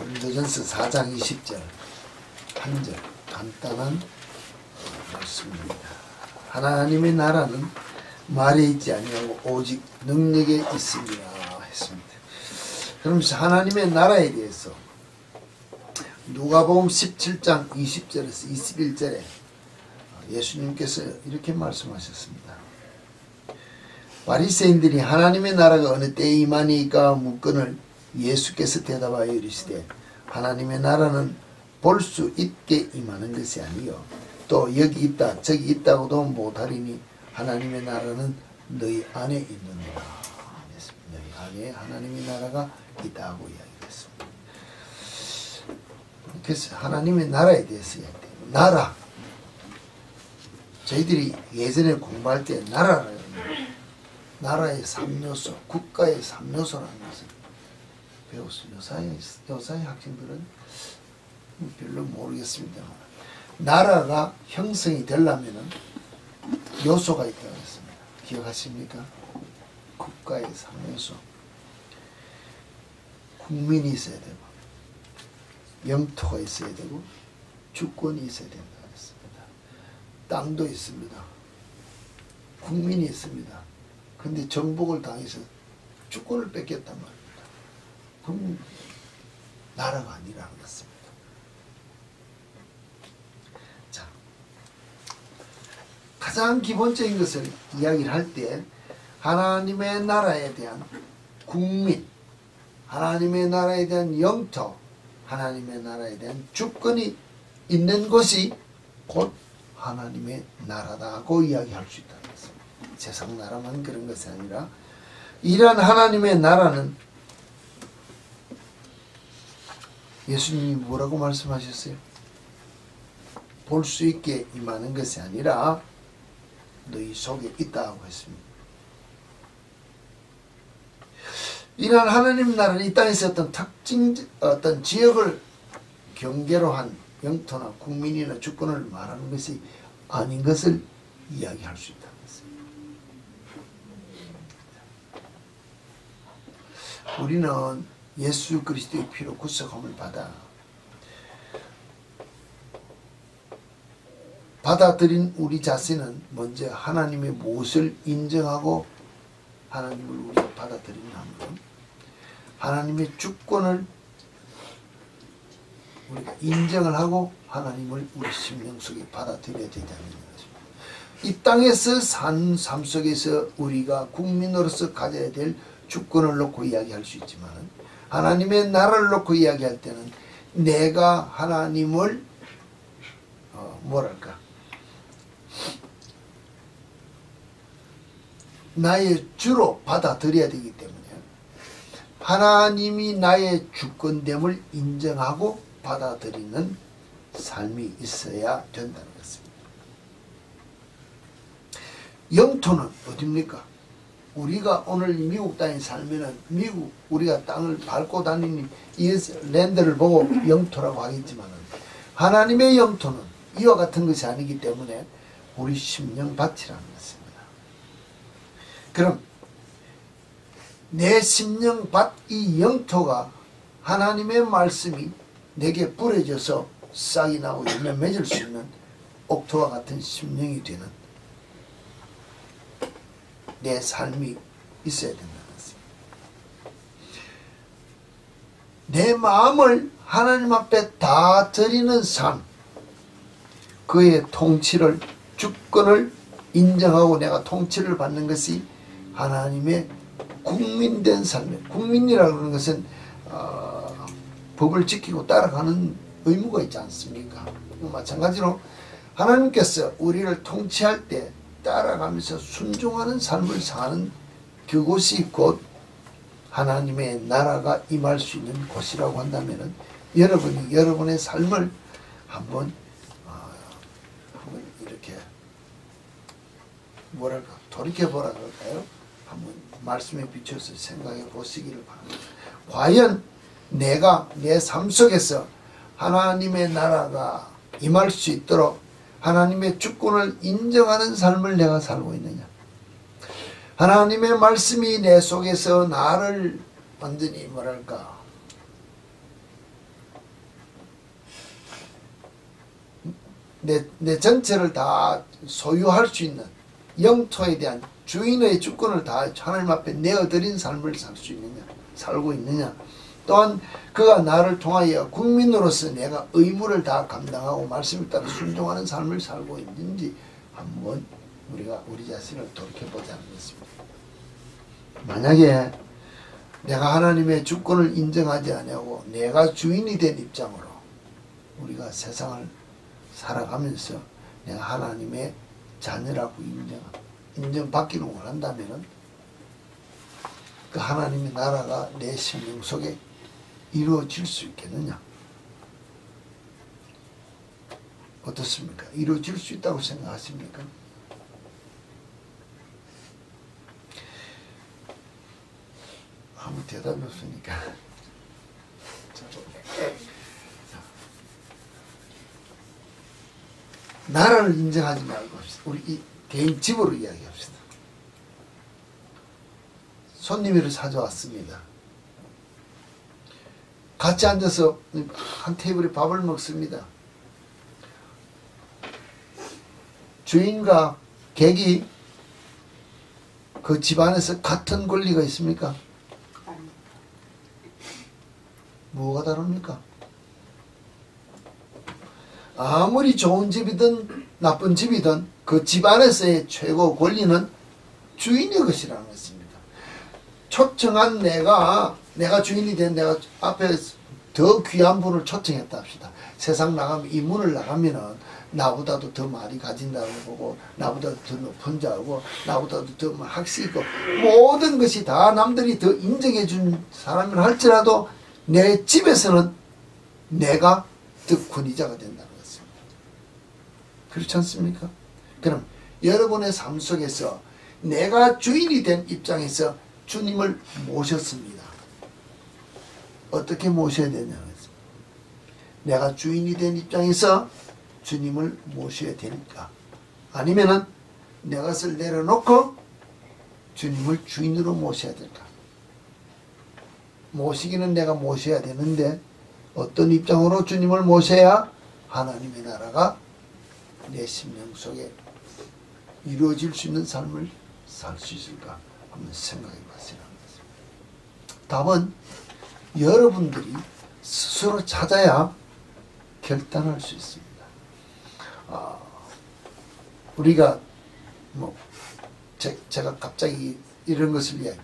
고린도전서 4장 20절 한 절 간단한 말씀입니다. 하나님의 나라는 말에 있지 아니하고 오직 능력에 있습니다 했습니다. 그러면서 하나님의 나라에 대해서 누가복음 17장 20절에서 21절에 예수님께서 이렇게 말씀하셨습니다. 바리새인들이 하나님의 나라가 어느 때에 임하니까 묻거늘 예수께서 대답하여 이르시되 하나님의 나라는 볼 수 있게 임하는 것이 아니요 또 여기 있다 저기 있다고도 못하리니 하나님의 나라는 너희 안에 있느니라. 너희 안에 하나님의 나라가 있다고 이야기했습니다. 그래서 하나님의 나라에 대해서 이야기해요. 나라, 저희들이 예전에 공부할 때 나라의 3요소, 국가의 3요소라는 것을 배웠어요. 요사의 학생들은 별로 모르겠습니다만 나라가 형성이 되려면 요소가 있다고 했습니다. 기억하십니까? 국가의 3요소. 국민이 있어야 되고 영토가 있어야 되고 주권이 있어야 된다고 했습니다. 땅도 있습니다. 국민이 있습니다. 근데 정복을 당해서 주권을 뺏겼단 말입니다. 그럼 나라가 아니라는 것입니다. 자, 가장 기본적인 것을 이야기를 할 때 하나님의 나라에 대한 국민, 하나님의 나라에 대한 영토, 하나님의 나라에 대한 주권이 있는 것이 곧 하나님의 나라다고 이야기할 수 있다는 것입니다. 세상 나라만 그런 것이 아니라 이러한 하나님의 나라는 예수님이 뭐라고 말씀하셨어요? 볼 수 있게 임하는 것이 아니라 너희 속에 있다고 했습니다. 이러한 하나님 나라는 이 땅에서 어떤 지역을 경계로 한 영토나 국민이나 주권을 말하는 것이 아닌 것을 이야기할 수 있다는 것입니다. 우리는 예수 그리스도의 피로 구속함을 받아들인 우리 자신은 먼저 하나님의 무엇을 인정하고 하나님을 우리가 받아들이냐 하면 하나님의 주권을 우리가 인정을 하고 하나님을 우리 심령 속에 받아들여야 되다는 것입니다. 이 땅에서 산 삶 속에서 우리가 국민으로서 가져야 될 주권을 놓고 이야기할 수 있지만 하나님의 나라를 놓고 이야기할 때는 내가 하나님을 나의 주로 받아들여야 되기 때문에 하나님이 나의 주권됨을 인정하고 받아들이는 삶이 있어야 된다는 것입니다. 영토는 어디입니까? 우리가 오늘 미국 땅에 살면은 미국 우리가 땅을 밟고 다니는 이 랜드를 보고 영토라고 하겠지만 하나님의 영토는 이와 같은 것이 아니기 때문에 우리 심령밭이라는 것입니다. 그럼 내 심령밭 이 영토가 하나님의 말씀이 내게 뿌려져서 싹이 나고 열매 맺을 수 있는 옥토와 같은 심령이 되는 내 삶이 있어야 된다는 것입니다. 내 마음을 하나님 앞에 다 드리는 삶, 그의 통치를, 주권을 인정하고 내가 통치를 받는 것이 하나님의 국민된 삶이에요. 국민이라고 하는 것은 법을 지키고 따라가는 의무가 있지 않습니까? 마찬가지로 하나님께서 우리를 통치할 때 따라가면서 순종하는 삶을 사는 그곳이 곧 하나님의 나라가 임할 수 있는 곳이라고 한다면 여러분이 여러분의 삶을 한번 이렇게 돌이켜보라 그럴까요? 한번 말씀에 비춰서 생각해 보시기를 바랍니다. 과연 내가 내 삶 속에서 하나님의 나라가 임할 수 있도록 하나님의 주권을 인정하는 삶을 내가 살고 있느냐? 하나님의 말씀이 내 속에서 나를 완전히 내 전체를 다 소유할 수 있는 영토에 대한 주인의 주권을 다 하나님 앞에 내어드린 삶을 살 수 있느냐, 살고 있느냐. 또한 그가 나를 통하여 국민으로서 내가 의무를 다 감당하고 말씀에 따라 순종하는 삶을 살고 있는지 한번 우리가 우리 자신을 돌이켜보자는 것입니다. 만약에 내가 하나님의 주권을 인정하지 않냐고 내가 주인이 된 입장으로 우리가 세상을 살아가면서 내가 하나님의 자녀라고 인정받기를 원한다면 그 하나님의 나라가 내 생명 속에 이루어질 수 있겠느냐? 어떻습니까? 이루어질 수 있다고 생각하십니까? 아무 대답이 없으니까 나라를 인정하지 말고 우리 개인 집으로 이야기합시다. 손님을 찾아왔습니다. 같이 앉아서 한 테이블에 밥을 먹습니다. 주인과 객이 그 집안에서 같은 권리가 있습니까? 뭐가 다릅니까? 아무리 좋은 집이든 나쁜 집이든 그 집안에서의 최고 권리는 주인의 것이라는 것입니다. 초청한 내가 주인이 된 내가 앞에 더 귀한 분을 초청했다 합시다. 세상 나가면 이 문을 나가면은 나보다도 더 많이 가진다고 보고 나보다도 더 높은 자고 나보다도 더 학식 있고 모든 것이 다 남들이 더 인정해 준 사람을 할지라도 내 집에서는 내가 더 권위자가 된다는 것입니다. 그렇지 않습니까? 그럼 여러분의 삶 속에서 내가 주인이 된 입장에서 주님을 모셨습니다. 어떻게 모셔야 되냐고 했습니다. 내가 주인이 된 입장에서 주님을 모셔야 되니까. 아니면은 내 것을 내려놓고 주님을 주인으로 모셔야 될까? 모시기는 내가 모셔야 되는데 어떤 입장으로 주님을 모셔야 하나님의 나라가 내 심령 속에 이루어질 수 있는 삶을 살 수 있을까? 한번 생각해 봤어야 합니다. 답은 여러분들이 스스로 찾아야 결단할 수 있습니다. 우리가 제가 갑자기 이런 것을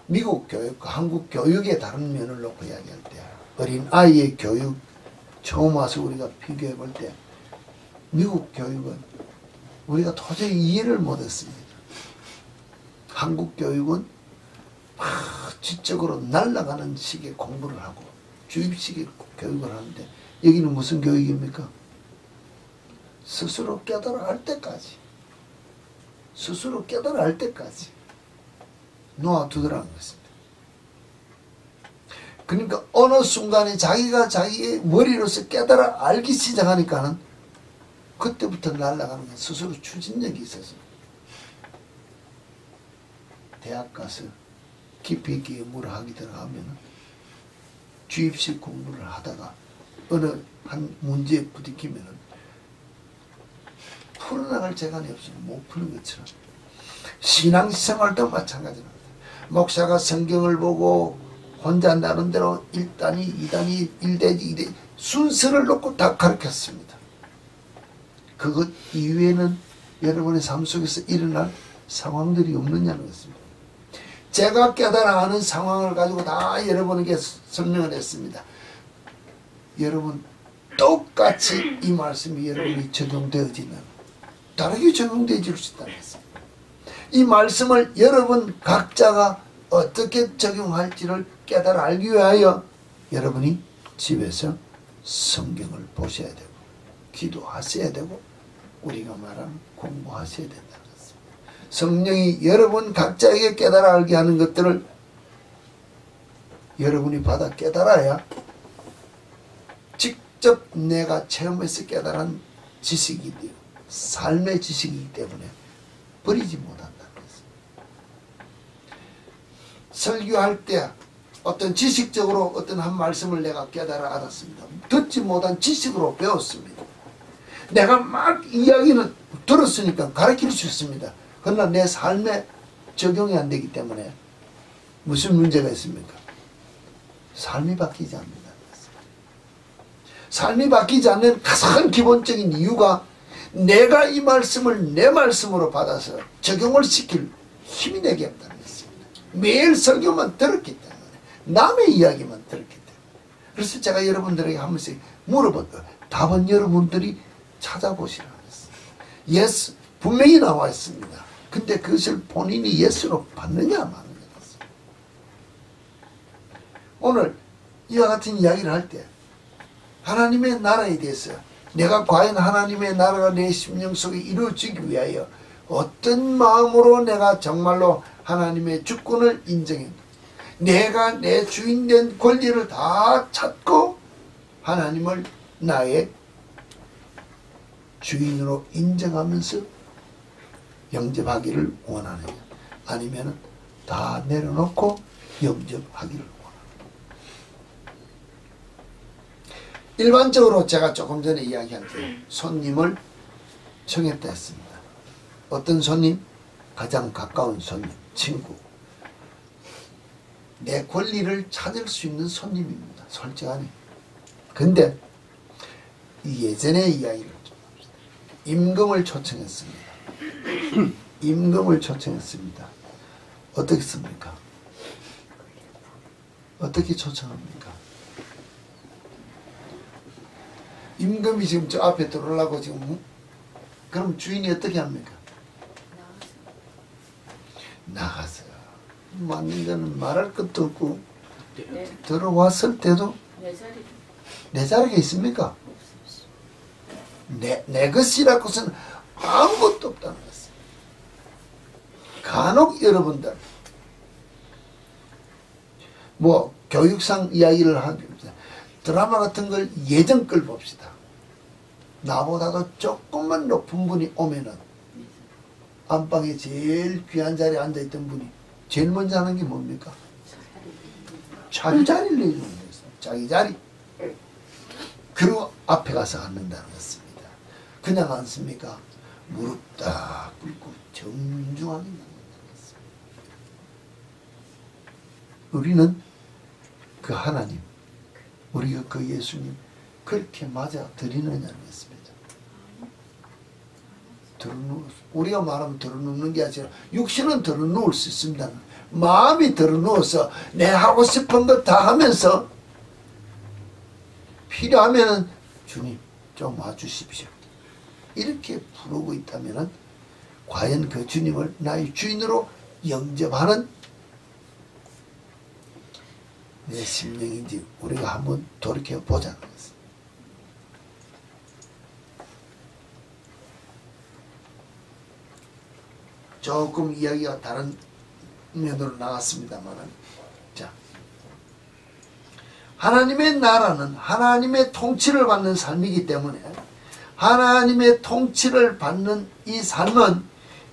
미국 교육과 한국 교육의 다른 면을 놓고 이야기할 때 어린 아이의 교육 처음 와서 우리가 비교해 볼 때 미국 교육은 우리가 도저히 이해를 못했습니다. 한국 교육은 지적으로 날아가는 식의 공부를 하고 주입식의 교육을 하는데 여기는 무슨 교육입니까? 스스로 깨달아 알 때까지 놓아두더라는 것입니다. 그러니까 어느 순간에 자기가 자기의 머리로서 깨달아 알기 시작하니까는 그때부터 날아가는 건 스스로 추진력이 있어서 대학 가서 깊이 있게 연구를 하게 들어가면 주입식 공부를 하다가 어느 한 문제에 부딪히면 풀어나갈 재간이 없으면 못 푸는 것처럼 신앙생활도 마찬가지입니다. 목사가 성경을 보고 혼자 나름대로 1단위, 2단위, 1대지, 2대지 순서를 놓고 다 가르쳤습니다. 그것 이외에는 여러분의 삶 속에서 일어날 상황들이 없느냐는 것입니다. 제가 깨달아 아는 상황을 가지고 다 여러분에게 설명을 했습니다. 여러분 똑같이 이 말씀이 여러분이 적용되어지는 다르게 적용되어질 수 있다는 것입니다. 이 말씀을 여러분 각자가 어떻게 적용할지를 깨달아 알기 위하여 여러분이 집에서 성경을 보셔야 되고 기도하셔야 되고 우리가 말하는 공부하셔야 된다는 것입니다. 성령이 여러분 각자에게 깨달아 알게 하는 것들을 여러분이 받아 깨달아야 직접 내가 체험해서 깨달은 지식이 돼요. 삶의 지식이기 때문에 버리지 못한다는 것입니다. 설교할 때 어떤 지식적으로 어떤 한 말씀을 내가 깨달아 알았습니다. 듣지 못한 지식으로 배웠습니다. 내가 막 이야기는 들었으니까 가르칠 수 있습니다. 그러나 내 삶에 적용이 안 되기 때문에 무슨 문제가 있습니까? 삶이 바뀌지 않는다. 삶이 바뀌지 않는 가장 기본적인 이유가 내가 이 말씀을 내 말씀으로 받아서 적용을 시킬 힘이 내게 없다는 것입니다. 매일 설교만 들었기 때문에, 남의 이야기만 들었기 때문에. 그래서 제가 여러분들에게 한 번씩 물어봤다. 답은 여러분들이 찾아보시라고 했습니다. 예수 분명히 나와 있습니다. 근데 그것을 본인이 예수로 받느냐 마느냐. 오늘 이와 같은 이야기를 할 때 하나님의 나라에 대해서 내가 과연 하나님의 나라가 내 심령 속에 이루어지기 위하여 어떤 마음으로 내가 정말로 하나님의 주권을 인정해, 내가 내 주인된 권리를 다 찾고 하나님을 나의 주인으로 인정하면서 영접하기를 원하느냐, 아니면 다 내려놓고 영접하기를 원하느냐. 일반적으로 제가 조금 전에 이야기한 때 손님을 청했다 했습니다. 어떤 손님? 가장 가까운 손님, 친구. 내 권리를 찾을 수 있는 손님입니다. 솔직하니. 근데 예전의 이야기를 좀 합시다. 임금을 초청했습니다. 임금을 초청했습니다. 어떻게 씁니까? 어떻게 초청합니까? 임금이 지금 저 앞에 들어오려고 지금, 그럼 주인이 어떻게 합니까? 나가서. 맞는 거는 말할 것도 없고, 네. 들어왔을 때도 내 자리가 있습니까? 내 것이라고서는 아무것도 없다는 것입니다. 간혹 여러분들, 뭐 교육상 이야기를 합니다. 드라마 같은 걸 예전 걸 봅시다. 나보다도 조금만 높은 분이 오면은 안방에 제일 귀한 자리에 앉아있던 분이 제일 먼저 하는 게 뭡니까? 자기 자리를 내주는 거예요. 자기 자리. 그리고 앞에 가서 앉는다는 것입니다. 그냥 앉습니까? 무릎 딱 꿇고 정중하게 앉는다는 것입니다. 우리는 그 하나님, 우리가 그 예수님 그렇게 맞아 드리느냐는 것입니다. 우리가 말하면 들어눕는 게 아니라 육신은 들어누울 수 있습니다. 마음이 들어누워서 내 하고 싶은 것 다 하면서 필요하면 주님 좀 와주십시오. 이렇게 부르고 있다면 과연 그 주님을 나의 주인으로 영접하는 내 심령인지 우리가 한번 돌이켜 보자는 것입니다. 조금 이야기가 다른 면으로 나갔습니다만, 자, 하나님의 나라는 하나님의 통치를 받는 삶이기 때문에 하나님의 통치를 받는 이 삶은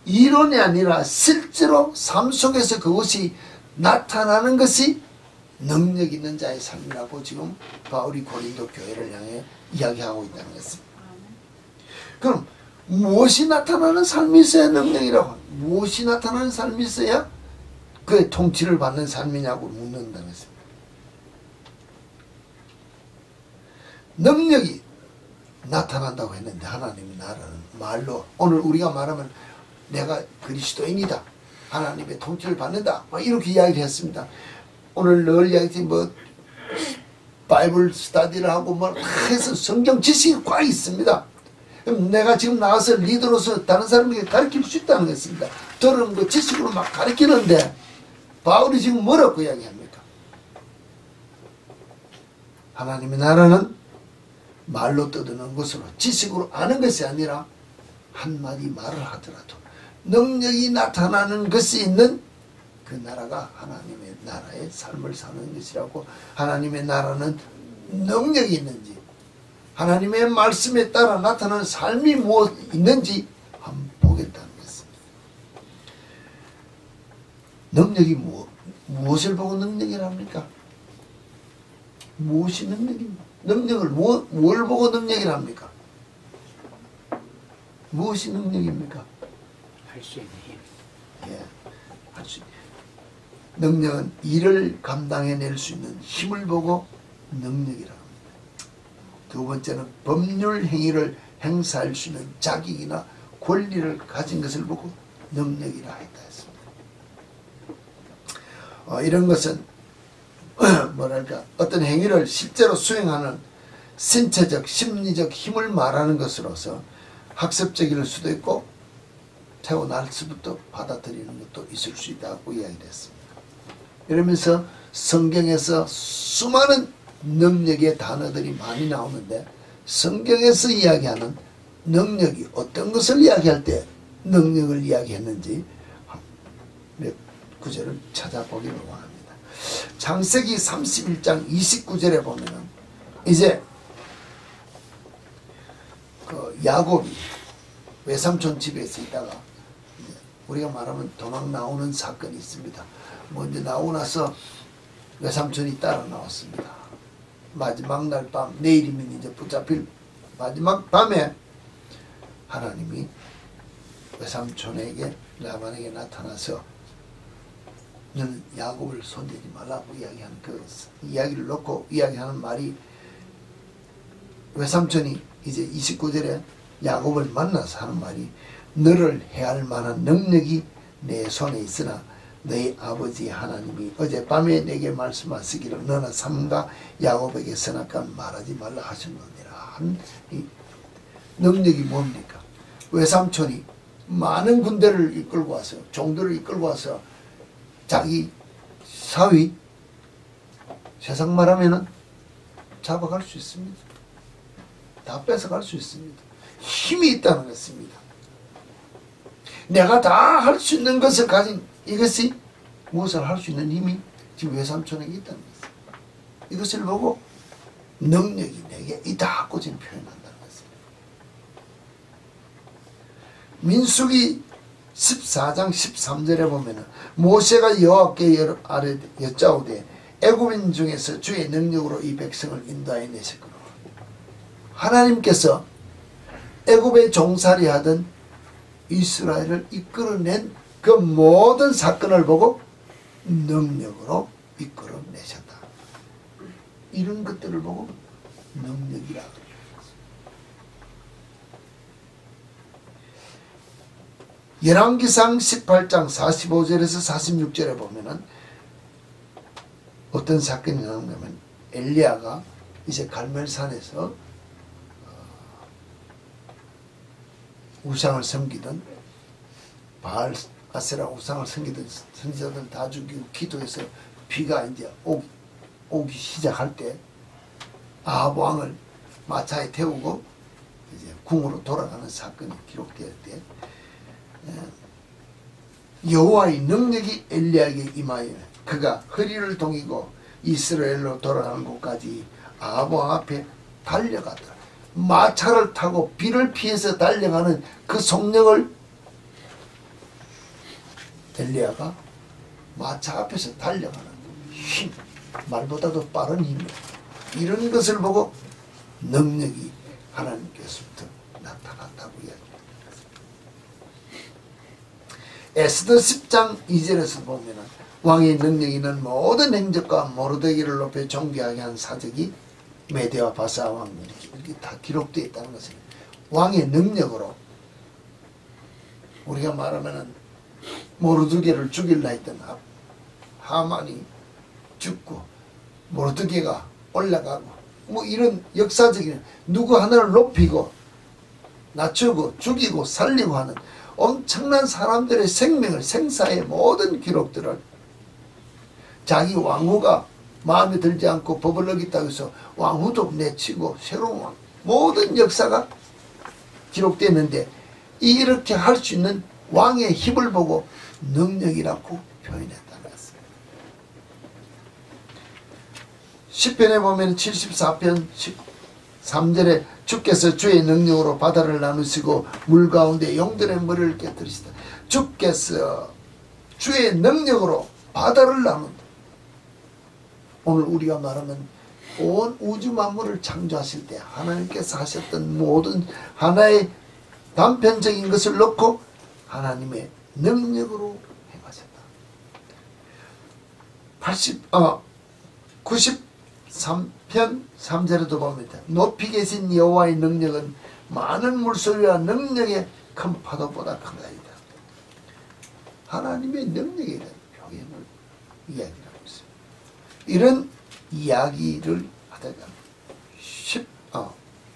이론이 아니라 실제로 삶 속에서 그것이 나타나는 것이 능력 있는 자의 삶이라고 지금 바울이 고린도 교회를 향해 이야기하고 있다는 것입니다. 그럼 무엇이 나타나는 삶이 있어야 능력이라고, 무엇이 나타나는 삶이 있어야 그의 통치를 받는 삶이냐고 묻는다는 것입니다. 능력이 나타난다고 했는데 하나님의 나라는 말로, 오늘 우리가 말하면 내가 그리스도인이다, 하나님의 통치를 받는다, 이렇게 이야기를 했습니다. 오늘 늘 이야기했지, 뭐 바이블 스터디를 하고 뭐 해서 성경 지식이 꽉 있습니다. 그럼 내가 지금 나와서 리더로서 다른 사람에게 가르칠 수 있다는 것입니다. 들은 거 지식으로 막 가르치는데 바울이 지금 뭐라고 이야기합니까? 하나님의 나라는 말로 떠드는 것으로 지식으로 아는 것이 아니라 한마디 말을 하더라도 능력이 나타나는 것이 있는 그 나라가 하나님의 나라의 삶을 사는 것이라고, 하나님의 나라는 능력이 있는지, 하나님의 말씀에 따라 나타나는 삶이 무엇 있는지 한번 보겠다는 것입니다. 능력이 무엇을 보고 능력이랍니까? 무엇이 능력입니까? 능력을 뭘 보고 능력이랍니까? 무엇이 능력입니까? 할 수 있는 힘. 예, 할 수 있는 능력은 일을 감당해낼 수 있는 힘을 보고 능력이라고 합니다. 두 번째는 법률 행위를 행사할 수 있는 자격이나 권리를 가진 것을 보고 능력이라 했다 했습니다. 이런 것은 뭐랄까 어떤 행위를 실제로 수행하는 신체적, 심리적 힘을 말하는 것으로서 학습적일 수도 있고 태어날서부터 받아들이는 것도 있을 수 있다고 이야기를 했습니다. 이러면서 성경에서 수많은 능력의 단어들이 많이 나오는데 성경에서 이야기하는 능력이 어떤 것을 이야기할 때 능력을 이야기했는지 몇 구절을 찾아보기를 원합니다. 창세기 31장 29절에 보면은 이제 그 야곱이 외삼촌 집에서 있다가 우리가 말하면 도망 나오는 사건이 있습니다. 먼저 나오고 나서 외삼촌이 따라 나왔습니다. 마지막 날 밤, 내일이면 이제 붙잡힐 마지막 밤에 하나님이 외삼촌에게 라반에게 나타나서 너는 야곱을 손대지 말라고 이야기하는 그 이야기를 놓고 이야기하는 말이 외삼촌이 이제 29절에 야곱을 만나서 하는 말이 너를 해할 만한 능력이 내 손에 있으나 너희 아버지 하나님이 어젯밤에 내게 말씀하시기를 너는 삼가 야곱에게 선악간 말하지 말라 하셨느니라 한 이 능력이 뭡니까? 외삼촌이 많은 군대를 이끌고 와서 종들을 이끌고 와서 자기 사위 세상 말하면은 잡아갈 수 있습니다. 다 뺏어갈 수 있습니다. 힘이 있다는 것입니다. 내가 다 할 수 있는 것을 가진 이것이 무엇을 할 수 있는 힘이 지금 외삼촌에게 있다는 것입니다. 이것을 보고 능력이 내게 있다고 지금 표현한다는 것입니다. 민수기 14장 13절에 보면은 모세가 여호와께 아뢰 여짜오되 애굽인 중에서 주의 능력으로 이 백성을 인도하여 내셨구나. 하나님께서 애굽에 종살이하던 이스라엘을 이끌어낸 그 모든 사건을 보고 능력으로 이끌어내셨다. 이런 것들을 보고 능력이라고 합니다. 열왕기상 18장 45절에서 46절에 보면은 어떤 사건이 나오냐면 엘리야가 이제 갈멜산에서 우상을 섬기던 바알 아세라 우상을 섬기던 선지자들 다 죽이고 기도해서 비가 이제 오기 시작할 때 아합 왕을 마차에 태우고 이제 궁으로 돌아가는 사건이 기록될 때 여호와의 능력이 엘리야에게 임하여 그가 허리를 동이고 이스라엘로 돌아가는 곳까지 아합 왕 앞에 달려가더라. 마차를 타고 비를 피해서 달려가는 그 속력을 엘리야가 마차 앞에서 달려가는 힘, 말보다도 빠른 힘, 이런 것을 보고 능력이 하나님께서부터 나타났다고 이야기합니다. 에스더 10장 2절에서 보면 왕의 능력이 있는 모든 행적과 모르드게를 높여 존귀하게 한 사적이 메대와 바사 왕 이렇게 다 기록되어 있다는 것은 왕의 능력으로 우리가 말하면은 모르드게를 죽일라 했던 하만이 죽고 모르드게가 올라가고 뭐 이런 역사적인 누구 하나를 높이고 낮추고 죽이고 살리고 하는 엄청난 사람들의 생명을 생사의 모든 기록들을 자기 왕후가 마음에 들지 않고 법을 어겼다고 해서 왕후도 내치고 새로운 왕 모든 역사가 기록되는데 이렇게 할 수 있는 왕의 힘을 보고 능력이라고 표현했다는 것입니다. 시편에 보면 74편 13절에 주께서 주의 능력으로 바다를 나누시고 물 가운데 용들의 머리를 깨뜨리시다. 주께서 주의 능력으로 바다를 나눈다. 오늘 우리가 말하면 온 우주 만물을 창조하실 때 하나님께서 하셨던 모든 하나의 단편적인 것을 놓고 하나님의 능력으로 행하셨다. 93편 3절에도 보면 높이 계신 여호와의 능력은 많은 물소리와 능력의 큰 파도보다 큰가이다. 하나님의 능력에 대한 표현을 이야기하고 있습니다. 이런 이야기를 하다가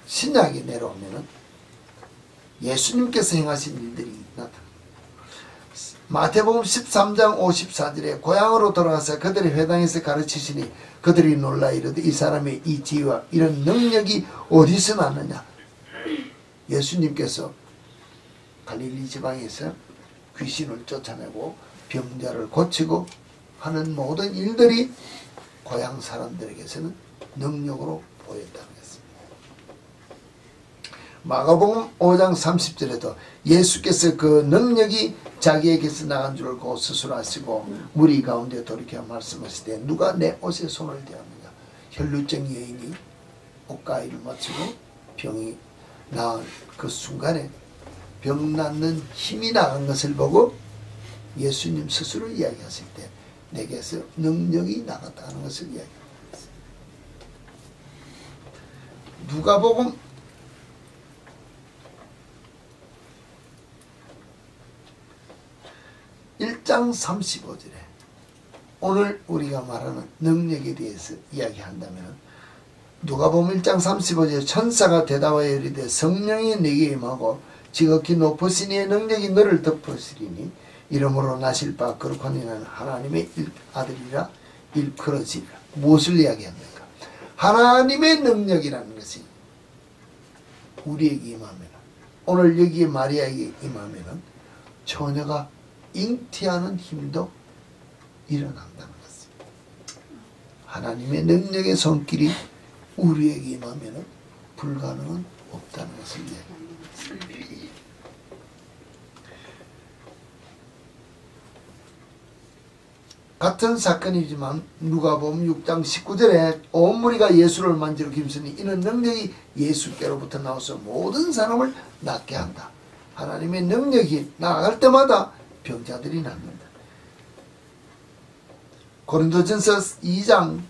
신약에 내려오면은 예수님께서 행하신 일들이 나타납니다. 마태복음 13장 54절에 고향으로 돌아가서 그들의 회당에서 가르치시니 그들이 놀라 이르되 이 사람의 이 지혜와 이런 능력이 어디서 났느냐. 예수님께서 갈릴리 지방에서 귀신을 쫓아내고 병자를 고치고 하는 모든 일들이 고향 사람들에게서는 능력으로 보였다는 것입니다. 마가복음 5장 30절에도 예수께서 그 능력이 자기에게서 나간 줄을 곧 스스로 아시고 무리 가운데 돌이켜 말씀하실 때 누가 내 옷에 손을 대었느냐. 혈루증 여인이 옷가위를 맞추고 병이 나은 그 순간에 병 낫는 힘이 나간 것을 보고 예수님 스스로 이야기하실 때 내게서 능력이 나갔다는 것을 이야기합니다. 누가복음 1장 35절에 오늘 우리가 말하는 능력에 대해서 이야기한다면 누가복음 1장 35절에 천사가 대답하여 이르되 성령이 내게 임하고 지극히 높으신 이의 능력이 너를 덮으시리니 이름으로 나실 바 거룩하니는 하나님의 아들이라 일컬어지리라. 무엇을 이야기합니까? 하나님의 능력이라는 것이 우리에게 임하면 오늘 여기에 마리아에게 임하면 처녀가 잉태하는 힘도 일어난다는 것입니다. 하나님의 능력의 손길이 우리에게 임하면 불가능은 없다는 것을 이야기합니다. 같은 사건이지만 누가복음 6장 19절에 온 무리가 예수를 만지러 힘쓰니 이는 능력이 예수께로부터 나와서 모든 사람을 낫게 한다. 하나님의 능력이 나아갈 때마다 병자들이 납니다. 고린도전서 2장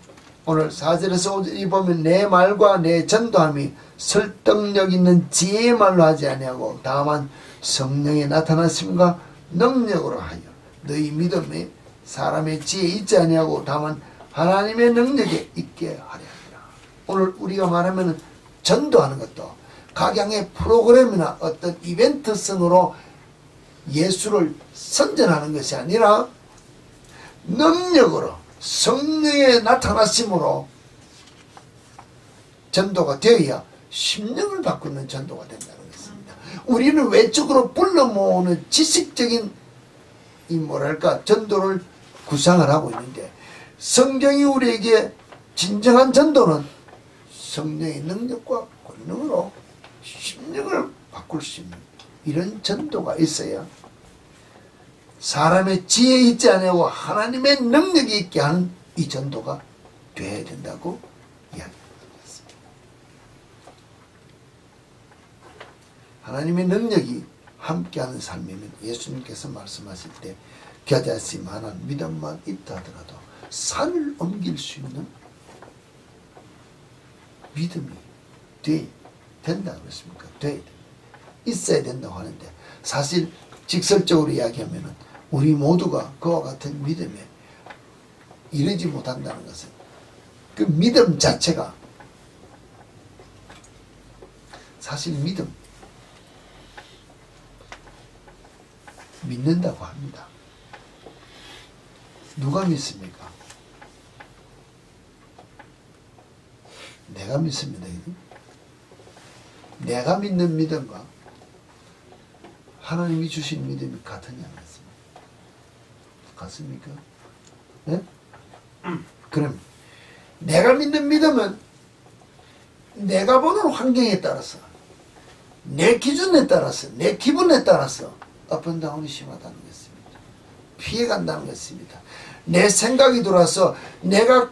오늘 4절에서 5절에 보면 내 말과 내 전도함이 설득력 있는 지혜의 말로 하지 아니하고 다만 성령의 나타나심과 능력으로 하여 너희 믿음에 사람의 지혜에 있지 아니하고 다만 하나님의 능력에 있게 하려 합니다. 오늘 우리가 말하면 전도하는 것도 각양의 프로그램이나 어떤 이벤트성으로 예수를 선전하는 것이 아니라 능력으로 성령의 나타나심으로 전도가 되어야 심령을 바꾸는 전도가 된다는 것입니다. 우리는 외적으로 불러 모으는 지식적인 이 뭐랄까 전도를 구상을 하고 있는데 성경이 우리에게 진정한 전도는 성령의 능력과 권능으로 심령을 바꿀 수 있는 이런 전도가 있어야 사람의 지혜에 있지 않고 하나님의 능력이 있게 하는 이 전도가 되어야 된다고 이야기합니다. 하나님의 능력이 함께하는 삶이면 예수님께서 말씀하실 때 겨자씨 만한 믿음만 있다 하더라도 산을 옮길 수 있는 믿음이 된다고 그랬습니까? 있어야 된다고 하는데 사실 직설적으로 이야기하면 우리 모두가 그와 같은 믿음에 이르지 못한다는 것은 그 믿음 자체가 사실 믿는다고 합니다. 누가 믿습니까? 내가 믿습니다. 내가 믿는 믿음과 하나님이 주신 믿음이 같으냐 같습니까? 네? 그럼 내가 믿는 믿음은 내가 보는 환경에 따라서 내 기준에 따라서 내 기분에 따라서 업앤다운이 심하다는 것입니다. 피해간다는 것입니다. 내 생각이 들어와서 내가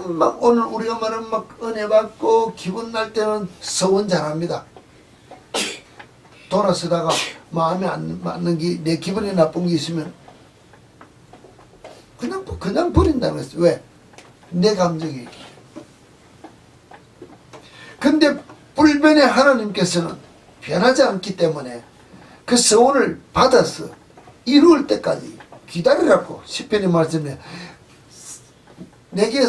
막 오늘 우리가 말하면 막 은혜 받고 기분 날 때는 서원 잘합니다. 돌아서다가 마음에 안 맞는 게, 내 기분이 나쁜 게 있으면 그냥 버린다는 거지. 왜? 내 감정이. 근데 불변의 하나님께서는 변하지 않기 때문에 그 서원을 받아서 이루을 때까지 기다리라고 시편이 말씀해. 내게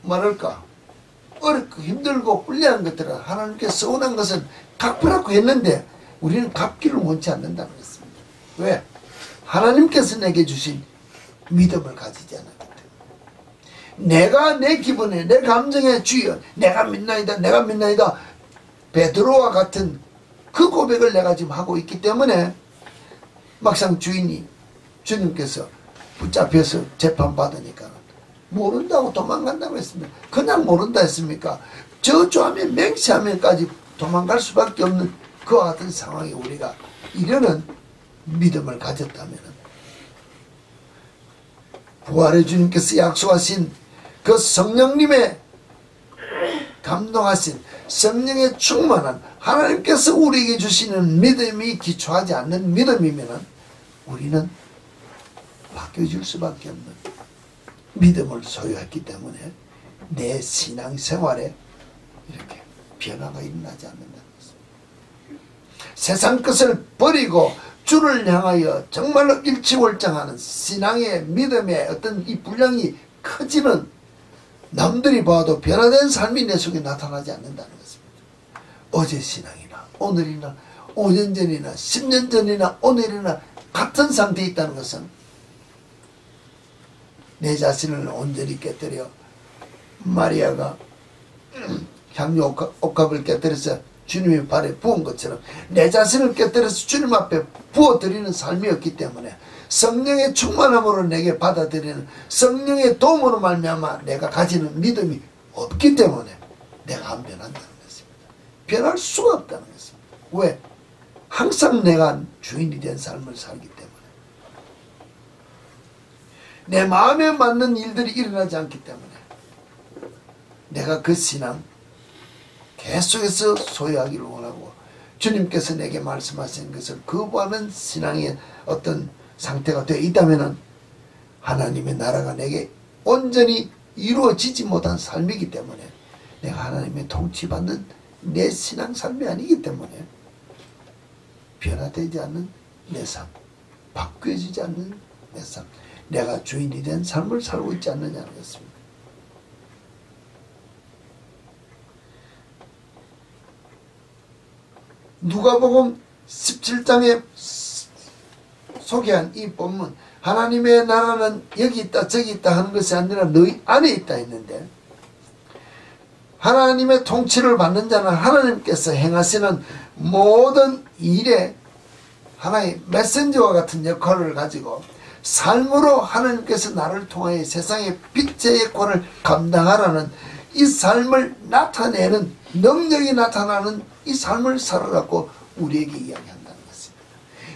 말할까, 어렵고 힘들고 불리한 것들은 하나님께 서운한 것은 갚으라고 했는데 우리는 갚기를 원치 않는다는 것입니다. 왜? 하나님께서 내게 주신 믿음을 가지지 않았기 때문에. 내가 내 기분에, 내 감정에 주여 내가 믿나이다, 내가 믿나이다, 베드로와 같은 그 고백을 내가 지금 하고 있기 때문에 막상 주님께서 붙잡혀서 재판받으니까 모른다고 도망간다고 했습니다. 그냥 모른다 했습니까? 저주하면 맹세하면까지 도망갈 수밖에 없는 그와 같은 상황에 우리가 이러는 믿음을 가졌다면 부활의 주님께서 약속하신 그 성령님의 감동하신 성령의 충만한 하나님께서 우리에게 주시는 믿음이 기초하지 않는 믿음이면 우리는 바뀌어질 수밖에 없는 믿음을 소유했기 때문에 내 신앙생활에 이렇게 변화가 일어나지 않는다는 것입니다. 세상 것을 버리고 주를 향하여 정말로 일치월장하는 신앙의 믿음의 어떤 이 분량이 커지는, 남들이 봐도 변화된 삶이 내 속에 나타나지 않는다는 것입니다. 어제 신앙이나 오늘이나 5년 전이나 10년 전이나 오늘이나 같은 상태에 있다는 것은 내 자신을 온전히 깨뜨려 마리아가 향유 옥합을 깨뜨려서 주님의 발에 부은 것처럼 내 자신을 깨뜨려서 주님 앞에 부어드리는 삶이었기 때문에 성령의 충만함으로 내게 받아들이는 성령의 도움으로 말미암아 내가 가지는 믿음이 없기 때문에 내가 안 변한다는 것입니다. 변할 수가 없다는 것입니다. 왜? 항상 내가 주인이 된 삶을 살기 때문에, 내 마음에 맞는 일들이 일어나지 않기 때문에 내가 그 신앙 계속해서 소유하기를 원하고, 주님께서 내게 말씀하신 것을 거부하는 신앙의 어떤 상태가 되어 있다면 하나님의 나라가 내게 온전히 이루어지지 못한 삶이기 때문에, 내가 하나님의 통치받는 내 신앙 삶이 아니기 때문에 변화되지 않는 내 삶, 바뀌어지지 않는 내 삶, 내가 주인이 된 삶을 살고 있지 않느냐는 것입니다. 누가복음 17장에 소개한 이 본문, 하나님의 나라는 여기 있다 저기 있다 하는 것이 아니라 너희 안에 있다 했는데, 하나님의 통치를 받는 자는 하나님께서 행하시는 모든 일에 하나의 메신저와 같은 역할을 가지고 삶으로 하나님께서 나를 통하여 세상의 빛의 역할을 감당하라는 이 삶을 나타내는, 능력이 나타나는 이 삶을 살아라고 우리에게 이야기한다는 것입니다.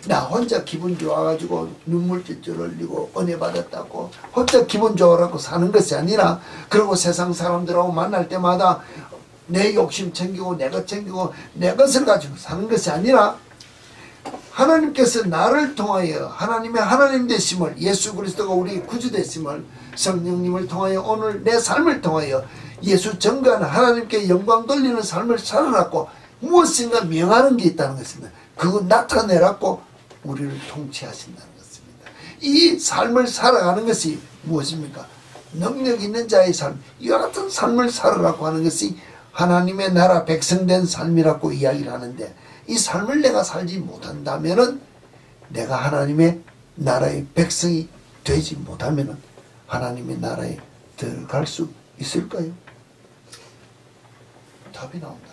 나 혼자 기분 좋아가지고 눈물 찔찔 흘리고 은혜 받았다고 혼자 기분 좋아라고 사는 것이 아니라, 그리고 세상 사람들하고 만날 때마다 내 욕심 챙기고 내 것 챙기고 내 것을 가지고 사는 것이 아니라, 하나님께서 나를 통하여 하나님의 하나님 되심을, 예수 그리스도가 우리 구주 되심을, 성령님을 통하여 오늘 내 삶을 통하여 예수 전가하는 하나님께 영광 돌리는 삶을 살아라고 무엇인가 명하는 게 있다는 것입니다. 그거 나타내라고 우리를 통치하신다는 것입니다. 이 삶을 살아가는 것이 무엇입니까? 능력 있는 자의 삶, 이와 같은 삶을 살아라고 하는 것이 하나님의 나라 백성된 삶이라고 이야기를 하는데, 이 삶을 내가 살지 못한다면은, 내가 하나님의 나라의 백성이 되지 못하면은 하나님의 나라에 들어갈 수 있을까요? 답이 나온다.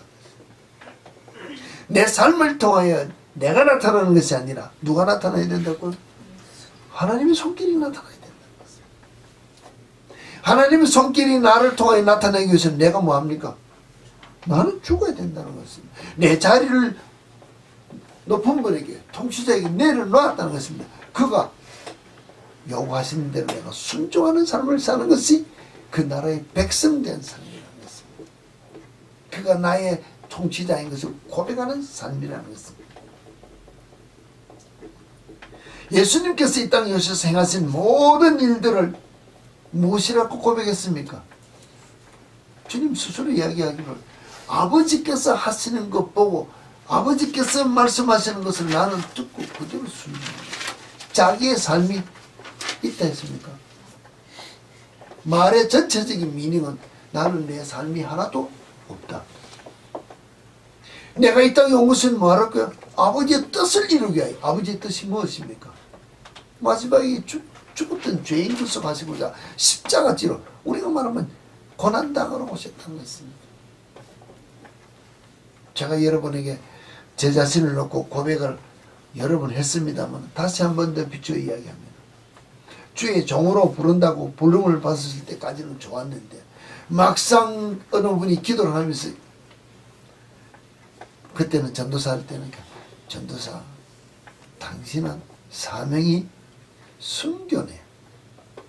내 삶을 통하여 내가 나타나는 것이 아니라 누가 나타나야 된다고요? 하나님의 손길이 나타나야 된다는 것입니다. 하나님의 손길이 나를 통하여 나타나기 위해서는 내가 뭐합니까? 나는 죽어야 된다는 것입니다. 내 자리를 높은 분에게, 통치자에게 내려놓았다는 것입니다. 그가 요구하시는 대로 내가 순종하는 삶을 사는 것이 그 나라의 백성된 삶이라는 것입니다. 그가 나의 통치자인 것을 고백하는 삶이라는 것입니다. 예수님께서 이 땅에 오셔서 행하신 모든 일들을 무엇이라고 고백했습니까? 주님 스스로 이야기하기를 아버지께서 하시는 것 보고 아버지께서 말씀하시는 것을 나는 듣고 그대로 순종합니다. 자기의 삶이 있다 했습니까? 말의 전체적인 미닝은 나는 내 삶이 하나도 없다. 내가 이 땅에 온 것은 뭐할 거야? 아버지의 뜻을 이루기 위하여. 아버지의 뜻이 무엇입니까? 마지막에 죽었던 죄인 구속하시고자 십자가지로 우리가 말하면 고난당하러 오셨다는 것입니다. 제가 여러분에게 제 자신을 놓고 고백을 여러 번 했습니다만 다시 한 번 더 비추어 이야기합니다. 주의 종으로 부른다고 부름을 받았을 때까지는 좋았는데 막상 어느 분이 기도를 하면서 그때는 전도사 할 때는 전도사 당신은 사명이 순교네.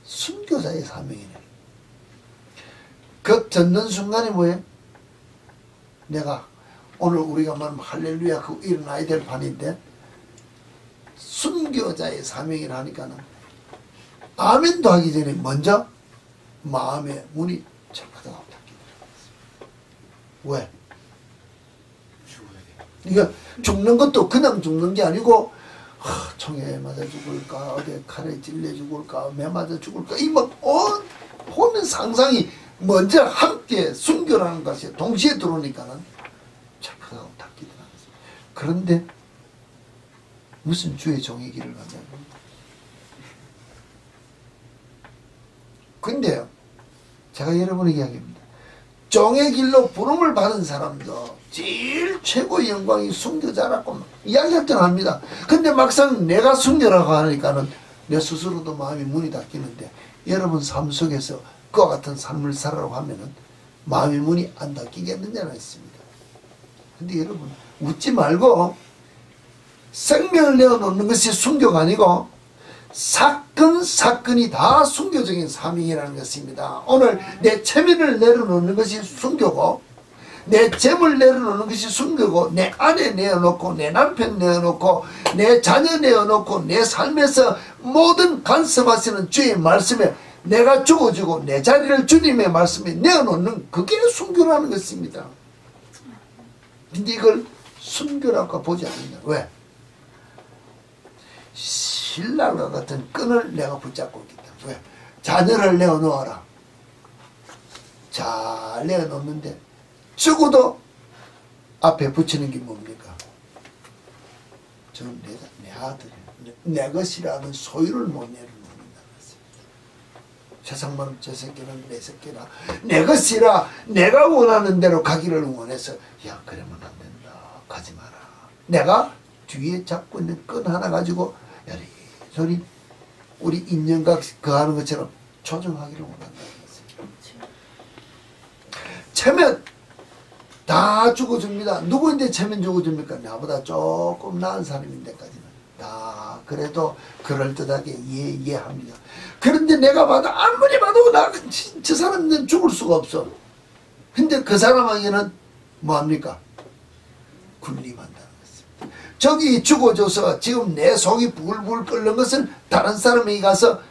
순교자의 사명이네. 그 듣는 순간에 뭐예요? 내가 오늘 우리가 말하면 할렐루야 그 일어나야 될 판인데 순교자의 사명이라 하니까는 아멘도 하기 전에 먼저 마음의 문이 철커덕 닫힙니다. 왜? 그러니까 죽는 것도 그냥 죽는 게 아니고 총에 맞아 죽을까 어디 칼에 찔려 죽을까 매 맞아 죽을까 이 막 보는 상상이 먼저 함께 순교라는 것이 동시에 들어오니까는 철커덕 닫히더라고요. 그런데 무슨 주의 종의 길을 가냐고. 근데요, 제가 여러분에게 이야기합니다. 종의 길로 부름을 받은 사람도 제일 최고의 영광이 순교자라고 이야기했던 합니다. 근데 막상 내가 순교라고 하니까는 내 스스로도 마음이 문이 닫히는데 여러분 삶 속에서 그와 같은 삶을 살아라고 하면은 마음의 문이 안 닫히겠느냐는 했습니다. 근데 여러분 웃지 말고 생명을 내어놓는 것이 순교가 아니고 사건이 다 순교적인 사명이라는 것입니다. 오늘 내 체면을 내려놓는 것이 순교고 내 재물 내려놓는 것이 순교고 내 아내 내어놓고 내 남편 내어놓고 내 자녀 내어놓고 내 삶에서 모든 간섭하시는 주의 말씀에 내가 죽어주고 내 자리를 주님의 말씀에 내어놓는 그게 순교라는 것입니다. 근데 이걸 순교라고 보지 않는다. 왜? 신랑과 같은 끈을 내가 붙잡고 있기 때문에. 왜? 자녀를 내어놓아라. 잘 내어놓는데 죽어도 앞에 붙이는 게 뭡니까? 저는 내 아들이에요. 내 것이라는 소유를 못 내려놓는다는 것입니다. 세상 말은 저 새끼는 내 새끼라 내 것이라 내가 원하는 대로 가기를 원해서 야 그러면 안 된다. 가지 마라. 내가 뒤에 잡고 있는 끈 하나 가지고 여리저리 우리 인연각 그 하는 것처럼 조정하기를 원한다는 것입니다. 체면 다 죽어줍니다. 누구인데 체면 죽어줍니까? 나보다 조금 나은 사람인데까지는 다 그래도 그럴듯하게 이해합니다. 그런데 내가 봐도 아무리 봐도 저 사람은 죽을 수가 없어. 근데 그 사람에게는 뭐합니까? 군림한다는 것입니다. 저기 죽어줘서 지금 내 속이 불불 끓는 것은 다른 사람에게 가서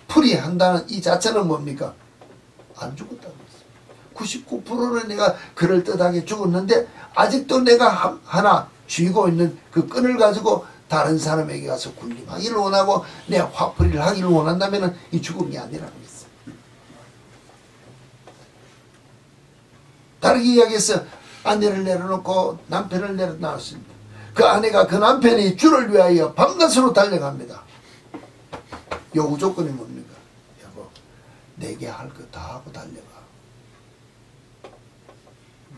풀이한다는 이 자체는 뭡니까? 안 죽었다는 것입니다. 99%는 내가 그럴듯하게 죽었는데 아직도 내가 하나 쥐고 있는 그 끈을 가지고 다른 사람에게 가서 군림하기를 원하고 내 화풀이를 하기를 원한다면 이 죽음이 아니라는 것입니다. 다르게 이야기해서 아내를 내려놓고 남편을 내려놨습니다. 그 아내가 그 남편이 주를 위하여 밤낮으로 달려갑니다. 요구 조건이 뭡니까? 여보 내게 할 거 다 하고 달려가.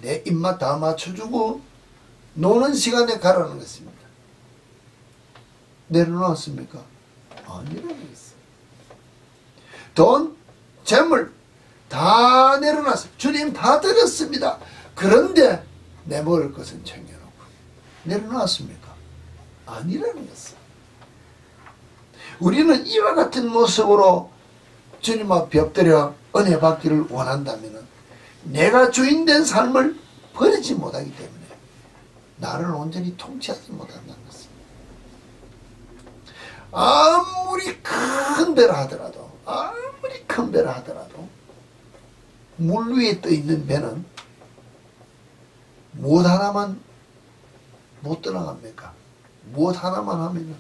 내 입맛 다 맞춰주고 노는 시간에 가라는 것입니다. 내려놓았습니까? 아니라는 것입니다. 돈, 재물 다 내려놨어요. 주님 다 드렸습니다. 그런데 내 먹을 것은 챙겨놓고 내려놨습니까? 아니라는 것입니다. 우리는 이와 같은 모습으로 주님 앞에 엎드려 은혜 받기를 원한다면 내가 주인된 삶을 버리지 못하기 때문에 나를 온전히 통치하지 못한다는 것입니다. 아무리 큰 배라 하더라도, 아무리 큰 배라 하더라도 물 위에 떠 있는 배는 무엇 하나만 못 떠나갑니까? 무엇 하나만 하면은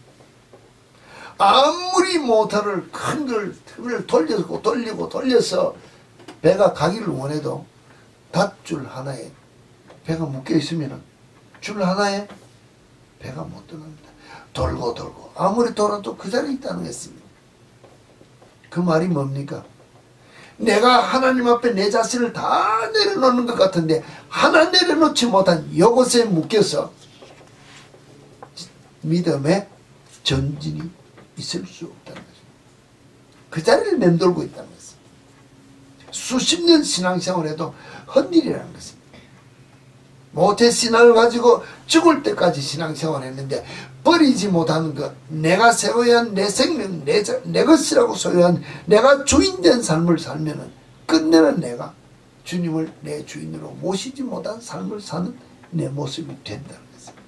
아무리 모터를 큰 걸 돌려서 배가 가기를 원해도 닷줄 하나에 배가 묶여 있으면은 줄 하나에 배가 못 떠납니다. 돌고 아무리 돌아도 그 자리에 있다는 것입니다. 그 말이 뭡니까? 내가 하나님 앞에 내 자신을 다 내려놓는 것 같은데 하나 내려놓지 못한 이것에 묶여서 믿음의 전진이 있을 수 없다는 것입니다. 그 자리를 맴돌고 있다는 것입니다. 수십 년 신앙생활에도 헛일이라는 것입니다. 모태 신앙을 가지고 죽을 때까지 신앙생활을 했는데 버리지 못하는 것, 내가 세워야 한 내 생명, 내 것이라고 소유한 내가 주인된 삶을 살면은 끝내는 내가 주님을 내 주인으로 모시지 못한 삶을 사는 내 모습이 된다는 것입니다.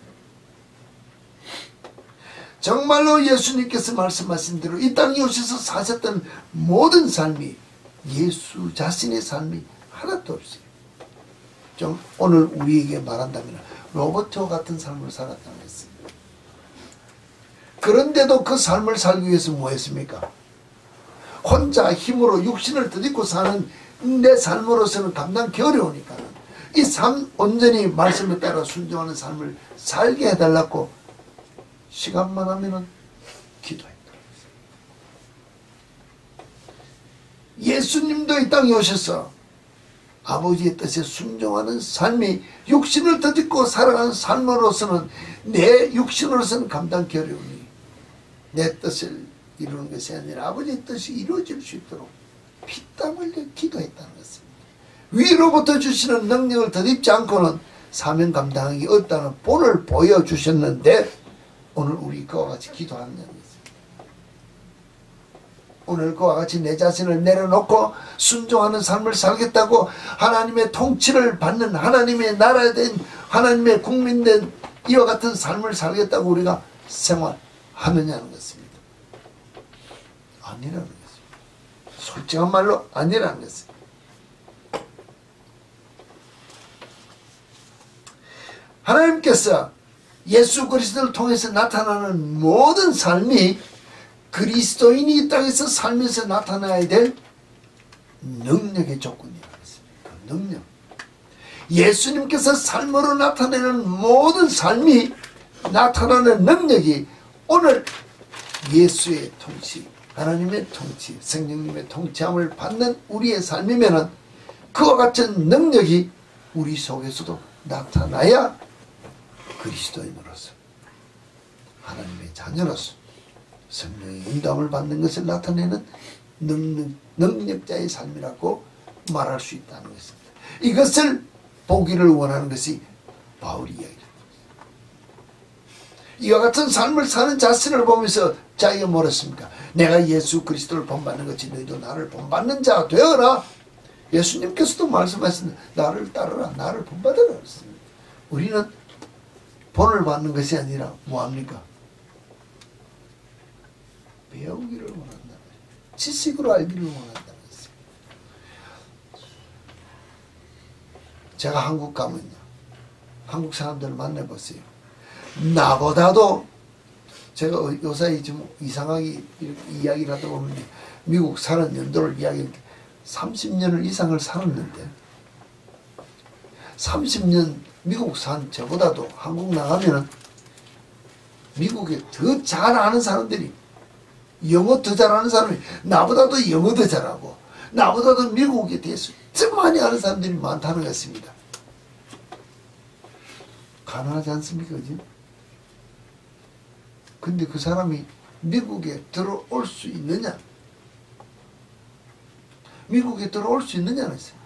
정말로 예수님께서 말씀하신 대로 이 땅에 오셔서 사셨던 모든 삶이 예수 자신의 삶이 하나도 없어요. 좀 오늘 우리에게 말한다면 로봇과 같은 삶을 살았다는 것입니다. 그런데도 그 삶을 살기 위해서 뭐 했습니까? 혼자 힘으로 육신을 드딛고 사는 내 삶으로서는 감당하기 어려우니까 이 삶 온전히 말씀에 따라 순종하는 삶을 살게 해달라고 시간만 하면은 기도했다. 예수님도 이 땅에 오셔서 아버지의 뜻에 순종하는 삶이 육신을 드딛고 살아가는 삶으로서는 내 육신으로서는 감당하기 어려우니 내 뜻을 이루는 것이 아니라 아버지의 뜻이 이루어질 수 있도록 피땀 흘려 기도했다는 것입니다. 위로부터 주시는 능력을 드립지 않고는 사명 감당하기 어렵다는 본을 보여주셨는데 오늘 우리 그와 같이 기도하느냐는 것입니다. 오늘 그와 같이 내 자신을 내려놓고 순종하는 삶을 살겠다고 하나님의 통치를 받는 하나님의 나라에 된 하나님의 국민된 이와 같은 삶을 살겠다고 우리가 생활하느냐는 것입니다. 아니라는 것입니다. 솔직한 말로 아니라는 것입니다. 하나님께서 예수 그리스도를 통해서 나타나는 모든 삶이 그리스도인이 이 땅에서 살면서 나타나야 될 능력의 조건이라는 것입니다. 능력. 예수님께서 삶으로 나타내는 모든 삶이 나타나는 능력이 오늘 예수의 통치, 하나님의 통치, 성령님의 통치함을 받는 우리의 삶이면은 그와 같은 능력이 우리 속에서도 나타나야 그리스도인으로서 하나님의 자녀로서 성령의 인도함을 받는 것을 나타내는 능력자의 삶이라고 말할 수 있다는 것입니다. 이것을 보기를 원하는 것이 바울이 이야기합니다. 이와 같은 삶을 사는 자신을 보면서 자기가 뭐랬습니까? 내가 예수 그리스도를 본받는 것이 너희도 나를 본받는 자 되어라. 예수님께서도 말씀하셨습니다. 나를 따르라. 나를 본받으라. 그랬습니다. 우리는 본을 받는 것이 아니라 뭐합니까? 배우기를 원한다는 거예요. 지식으로 알기를 원한다는 것이에요. 제가 한국 가면요. 한국 사람들을 만나보세요. 나보다도 제가 요사이 좀 이상하게 이야기를 하다 보면 미국 사는 연도를 이야기할 때 30년을 이상을 살았는데 30년 미국 산 저보다도 한국 나가면은 미국에 더 잘 아는 사람들이 영어 더 잘하는 사람이 나보다도 영어 더 잘하고 나보다도 미국에 대해서 좀 많이 아는 사람들이 많다는 것입니다. 가능하지 않습니까? 그지? 근데 그 사람이 미국에 들어올 수 있느냐? 미국에 들어올 수 있느냐는 있어요.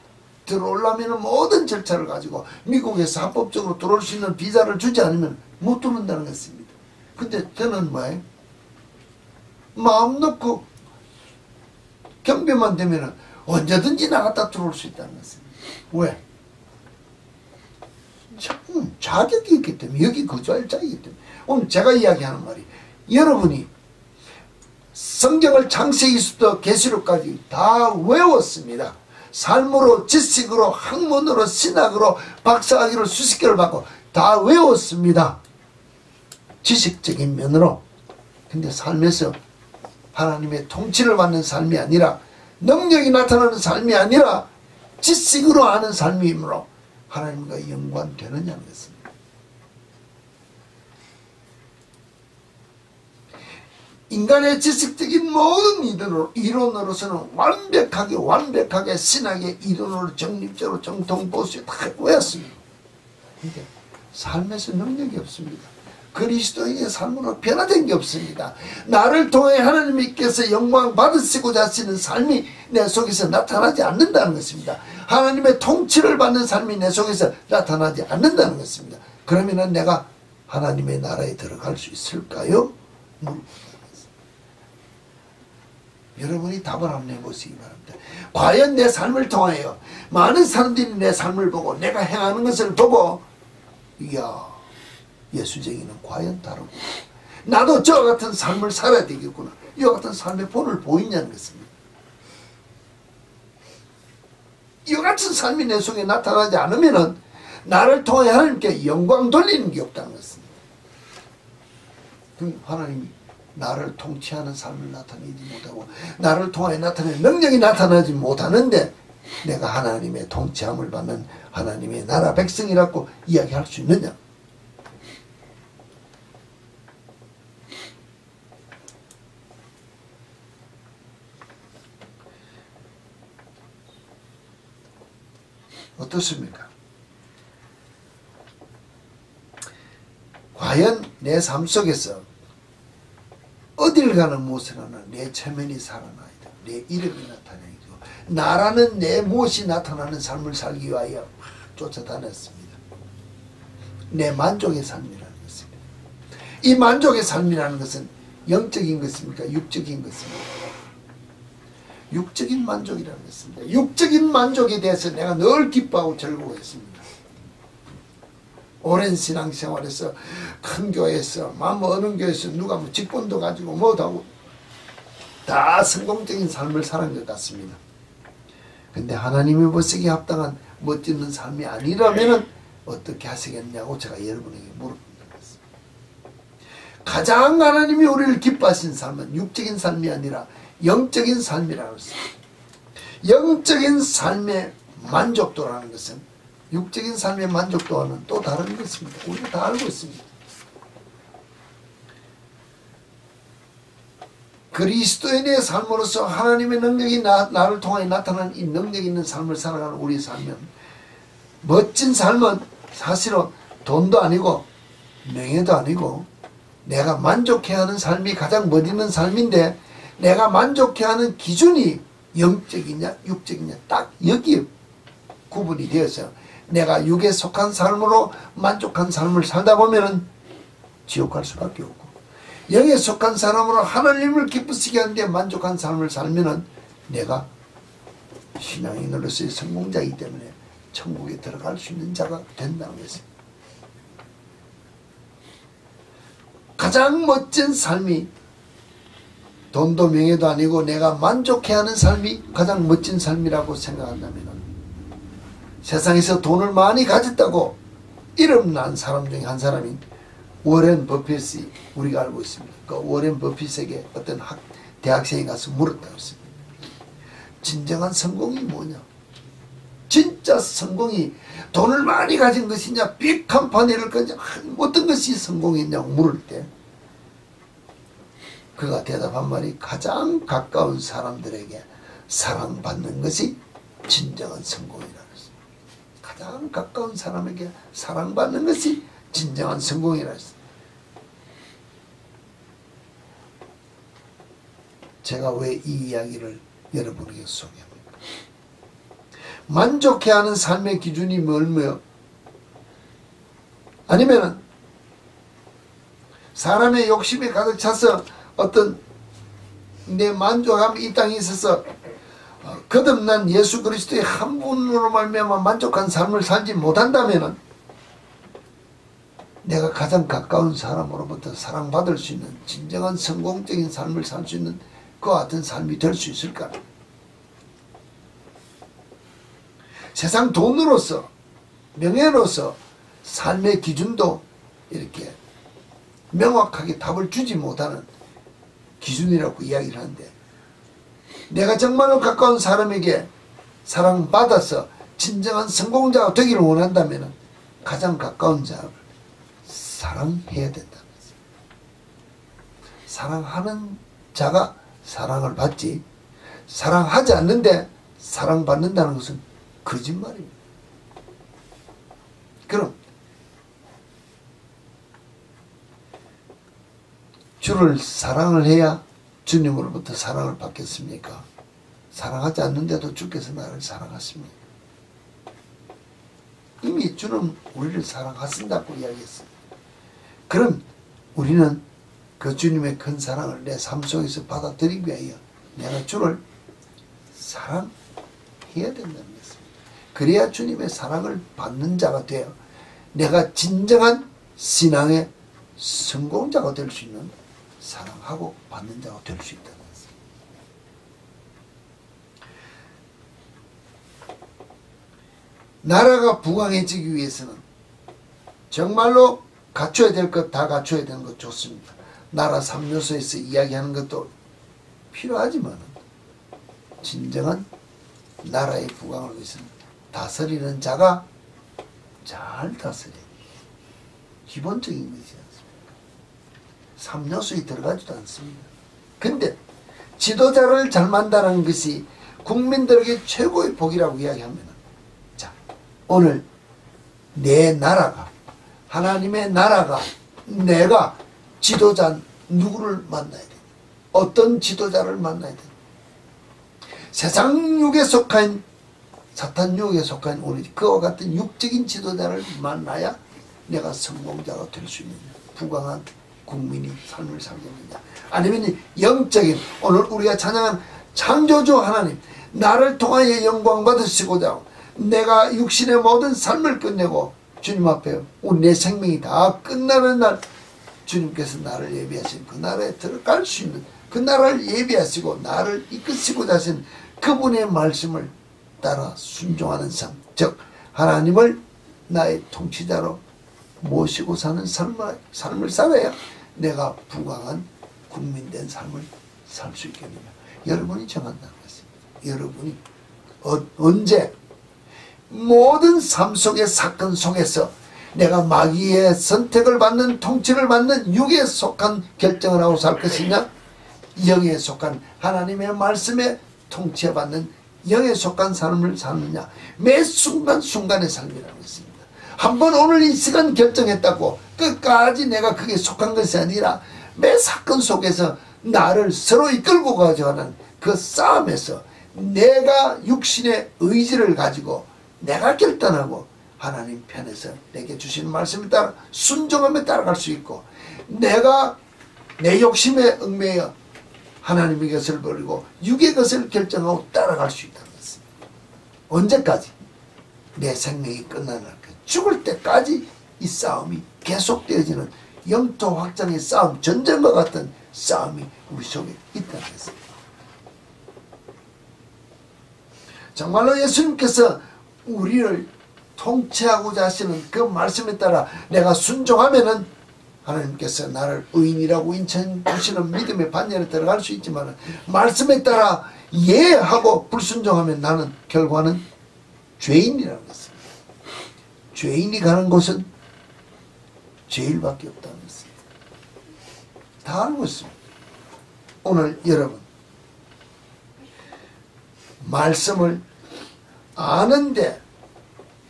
들어오려면 모든 절차를 가지고 미국에서 합법적으로 들어올 수 있는 비자를 주지 않으면 못 들어온다는 것입니다. 근데 저는 뭐예요? 마음 놓고 경비만 되면 언제든지 나갔다 들어올 수 있다는 것입니다. 왜? 자격이 있기 때문에, 여기 거주할 자이기 때문에. 오늘 제가 이야기하는 말이 여러분이 성경을 창세기부터 계시록까지 다 외웠습니다. 삶으로, 지식으로, 학문으로, 신학으로, 박사학위를 수십 개를 받고 다 외웠습니다. 지식적인 면으로. 근데 삶에서 하나님의 통치를 받는 삶이 아니라, 능력이 나타나는 삶이 아니라 지식으로 하는 삶이므로 하나님과 연관되느냐는 것입니다. 인간의 지식적인 모든 이론으로서는 완벽하게 신학의 이론으로 정립적으로 정통보수에 다 외웠습니다. 근데 삶에서 능력이 없습니다. 그리스도인의 삶으로 변화된 게 없습니다. 나를 통해 하나님께서 영광 받으시고자 하시는 삶이 내 속에서 나타나지 않는다는 것입니다. 하나님의 통치를 받는 삶이 내 속에서 나타나지 않는다는 것입니다. 그러면 내가 하나님의 나라에 들어갈 수 있을까요? 여러분이 답을 한번 내보시기 바랍니다. 과연 내 삶을 통하여 많은 사람들이 내 삶을 보고 내가 행하는 것을 보고, 이야, 예수쟁이는 과연 다르구나, 나도 저와 같은 삶을 살아야 되겠구나, 이와 같은 삶의 본을 보이냐는 것입니다. 이와 같은 삶이 내 속에 나타나지 않으면 나를 통해 하나님께 영광 돌리는 게 없다는 것입니다. 그럼 하나님이 나를 통치하는 삶을 나타내지 못하고 나를 통해 나타내는 능력이 나타나지 못하는데 내가 하나님의 통치함을 받는 하나님의 나라 백성이라고 이야기할 수 있느냐? 어떻습니까? 과연 내 삶 속에서 어딜 가는 무엇을 하나 내 체면이 살아나야 돼. 내 이름이 나타나야 돼. 나라는 내 무엇이 나타나는 삶을 살기 위하여 쫓아다녔습니다. 내 만족의 삶이라는 것입니다. 이 만족의 삶이라는 것은 영적인 것입니까? 육적인 것입니까? 육적인 만족이라는 것입니다. 육적인 만족에 대해서 내가 늘 기뻐하고 즐거워했습니다. 오랜 신앙생활에서 큰 교회에서 어느 교회에서 누가 뭐 직분도 가지고 뭐도 하고 다 성공적인 삶을 사는 것 같습니다. 근데 하나님이 보시기에 합당한 멋지는 삶이 아니라면 어떻게 하시겠냐고 제가 여러분에게 물어봅니다. 가장 하나님이 우리를 기뻐하신 삶은 육적인 삶이 아니라 영적인 삶이라고 했습니다. 영적인 삶의 만족도라는 것은 육적인 삶의 만족도와는 또 다른 것입니다. 우리가 다 알고 있습니다. 그리스도인의 삶으로서 하나님의 능력이 나를 통해 나타나는 이 능력 있는 삶을 살아가는 우리의 삶은, 멋진 삶은 사실은 돈도 아니고 명예도 아니고 내가 만족해야 하는 삶이 가장 멋있는 삶인데, 내가 만족해야 하는 기준이 영적이냐 육적이냐 딱 여기에 구분이 되어서 내가 육에 속한 삶으로 만족한 삶을 살다 보면은 지옥 갈 수밖에 없고, 영에 속한 사람으로 하나님을 기쁘시게 하는데 만족한 삶을 살면은 내가 신앙인으로서의 성공자이기 때문에 천국에 들어갈 수 있는 자가 된다는 것입니다. 가장 멋진 삶이 돈도 명예도 아니고 내가 만족해야 하는 삶이 가장 멋진 삶이라고 생각한다면, 세상에서 돈을 많이 가졌다고 이름난 사람 중에 한 사람인 워렌 버핏이 우리가 알고 있습니다. 그 워렌 버핏에게 어떤 대학생이 가서 물었다고 했습니다. 진정한 성공이 뭐냐? 진짜 성공이 돈을 많이 가진 것이냐, 빅 컴퍼니를 가진 어떤 것이 성공이냐고 물을 때 그가 대답한 말이, 가장 가까운 사람들에게 사랑받는 것이 진정한 성공이라고 했습니다. 가장 가까운 사람에게 사랑받는 것이 진정한 성공이라고 했습니다. 제가 왜 이 이야기를 여러분에게 소개합니까? 만족해야 하는 삶의 기준이 뭘까요? 아니면은 사람의 욕심에 가득 차서 어떤 내 만족함 이 땅에 있어서 거듭난 예수 그리스도의 한 분으로 말미암아 만족한 삶을 살지 못한다면은 내가 가장 가까운 사람으로부터 사랑받을 수 있는 진정한 성공적인 삶을 살 수 있는 그와 같은 삶이 될 수 있을까? 세상 돈으로서 명예로서 삶의 기준도 이렇게 명확하게 답을 주지 못하는 기준이라고 이야기를 하는데, 내가 정말로 가까운 사람에게 사랑받아서 진정한 성공자가 되기를 원한다면 가장 가까운 자를 사랑해야 된다는 거죠. 사랑하는 자가 사랑을 받지, 사랑하지 않는데 사랑받는다는 것은 거짓말입니다. 그럼 주를 사랑을 해야 주님으로부터 사랑을 받겠습니까? 사랑하지 않는데도 주께서 나를 사랑하십니까? 이미 주는 우리를 사랑하신다고 이야기했습니다. 그럼 우리는 그 주님의 큰 사랑을 내 삶 속에서 받아들이기 위하여 내가 주를 사랑해야 된다는 것입니다. 그래야 주님의 사랑을 받는 자가 되어 내가 진정한 신앙의 성공자가 될 수 있는, 사랑하고 받는 자가 될 수 있다는 것입니다. 나라가 부강해지기 위해서는 정말로 갖춰야 될 것 다 갖춰야 되는 것 좋습니다. 나라 3요소에서 이야기하는 것도 필요하지만 진정한 나라의 부강을 위해서는 다스리는 자가 잘 다스려야 돼요. 기본적인 것이지 않습니까? 3요소에 들어가지도 않습니다. 근데 지도자를 잘 만나는 것이 국민들에게 최고의 복이라고 이야기하면, 자, 오늘 내 나라가, 하나님의 나라가, 내가 지도자 누구를 만나야 돼? 어떤 지도자를 만나야 돼? 세상 육에 속한, 사탄 육에 속한 우리 그와 같은 육적인 지도자를 만나야 내가 성공자가 될 수 있느냐, 부강한 국민이 삶을 살겠느냐, 아니면 영적인, 오늘 우리가 찬양한 창조주 하나님, 나를 통하여 영광 받으시고자 내가 육신의 모든 삶을 끝내고 주님 앞에 내 생명이 다 끝나는 날 주님께서 나를 예비하신 그 나라에 들어갈 수 있는, 그 나라를 예비하시고 나를 이끄시고자 하신 그분의 말씀을 따라 순종하는 삶, 즉 하나님을 나의 통치자로 모시고 사는 삶을 살아야 내가 부강한 국민된 삶을 살 수 있겠느냐. 여러분이 정한다는 것입니다. 여러분이 언제 모든 삶 속의 사건 속에서 내가 마귀의 선택을 받는, 통치를 받는 육에 속한 결정을 하고 살 것이냐, 영에 속한 하나님의 말씀에 통치받는 영에 속한 삶을 사느냐, 매 순간순간의 삶이라는 것입니다. 한번 오늘 이 시간 결정했다고 끝까지 내가 그게 속한 것이 아니라 매 사건 속에서 나를 서로 이끌고 가져가는 그 싸움에서 내가 육신의 의지를 가지고 내가 결단하고 하나님 편에서 내게 주시는 말씀에 따라 순종하며 따라갈 수 있고, 내가 내 욕심에 얽매여 하나님의 것을 버리고 육의 것을 결정하고 따라갈 수 있다는 것입니다. 언제까지? 내 생명이 끝나는 날, 죽을 때까지 이 싸움이 계속되어지는 영토 확장의 싸움, 전쟁과 같은 싸움이 우리 속에 있다는 것입니다. 정말로 예수님께서 우리를 통치하고자 하시는 그 말씀에 따라 내가 순종하면은 하나님께서 나를 의인이라고 인정하시는 믿음의 반열에 들어갈 수 있지만, 말씀에 따라 예하고 불순종하면 나는 결과는 죄인이라는 것입니다. 죄인이 가는 곳은 죄일밖에 없다는 것입니다. 다 알고 있습니다. 오늘 여러분 말씀을 아는데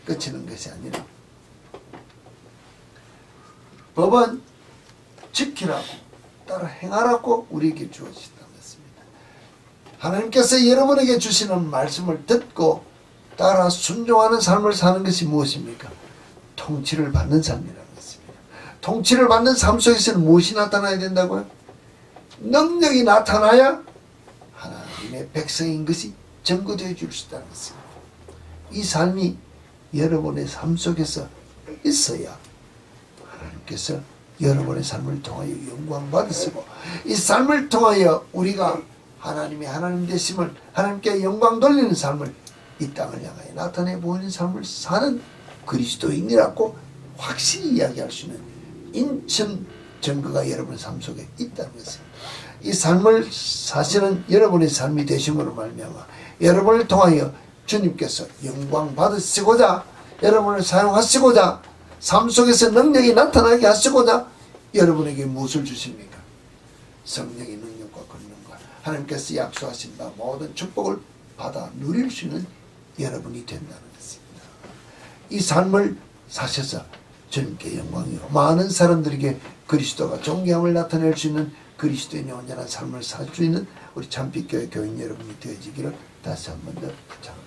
그치는 것이 아니라 법은 지키라고 따라 행하라고 우리에게 주어진다는 것입니다. 하나님께서 여러분에게 주시는 말씀을 듣고 따라 순종하는 삶을 사는 것이 무엇입니까? 통치를 받는 삶이라는 것입니다. 통치를 받는 삶 속에서는 무엇이 나타나야 된다고요? 능력이 나타나야 하나님의 백성인 것이 증거되어 줄 수 있다는 것입니다. 이 삶이 여러분의 삶 속에서 있어야 하나님께서 여러분의 삶을 통하여 영광 받으시고, 이 삶을 통하여 우리가 하나님이 하나님 되심을, 하나님께 영광 돌리는 삶을 이 땅을 향하여 나타내 보이는 삶을 사는 그리스도인이라고 확실히 이야기할 수 있는 인천 증거가 여러분의 삶 속에 있다는 것입니다. 이 삶을 사시는 여러분의 삶이 되심으로 말미암아 여러분을 통하여 주님께서 영광 받으시고자, 여러분을 사용하시고자, 삶 속에서 능력이 나타나게 하시고자 여러분에게 무엇을 주십니까? 성령의 능력과 권능과 하나님께서 약속하신 바 모든 축복을 받아 누릴 수 있는 여러분이 된다는 것입니다. 이 삶을 사셔서 주님께 영광이요 많은 사람들에게 그리스도가 존귀함을 나타낼 수 있는 그리스도인의 온전한 삶을 살 수 있는 우리 참빛교회 교인 여러분이 되어지기를 다시 한 번 더 부탁드립니다.